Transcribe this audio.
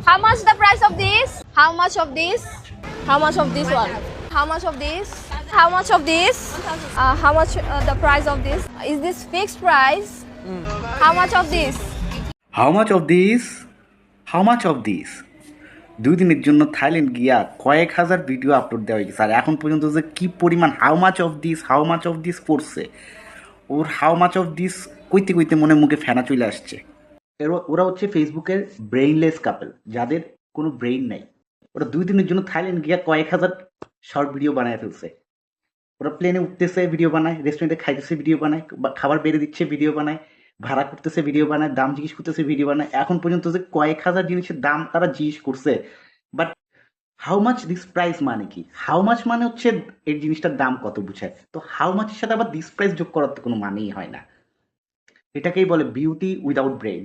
How much the price of this? How much of this? How much of this one? How much of this? How much of this? How much the price of this? Is this fixed price? How much of this? How much of this? How much of this? 2 দিনের জন্য Thailand গিয়া কয়েক হাজার video upload দেওয়া হয়েছে আর এখন পর্যন্ত যে কি পরিমাণ হাউ মাচ অফ দিস করছে, ওর হাউ মাচ অফ দিস কইতে কইতে মনে মুখে ফেনা চলে আসছে। ওরা হচ্ছে ফেসবুকের ব্রেইনলেস কাপল, যাদের কোনো ব্রেইন নাই। ওরা 2 দিনের জন্য থাইল্যান্ড গিয়া কয়েক হাজার শর্ট ভিডিও বানায় ফেলছে। ওরা প্লেনে উঠতেছে ভিডিও বানায়, রেস্টুরেন্টে খাইতেছে ভিডিও বানায়, খাবার বেড়ে দিচ্ছে ভিডিও বানায়, ভাড়া করতেছে ভিডিও বানায়, দাম জিজ্ঞেস করতেছে ভিডিও বানায়। এখন পর্যন্ত যে কয়েক হাজার জিনিসের দাম তারা জিজ্ঞেস করছে, but how much this price মানে কি? হাউ মাচ মানে হচ্ছে এই জিনিসটার দাম কত বুঝায়। তো হাউ মাচের সাথে আবার দিস প্রাইস যোগ করার তো কোনো মানেই হয় না। এটাকেই বলে বিউটি উইদাউট ব্রেইন।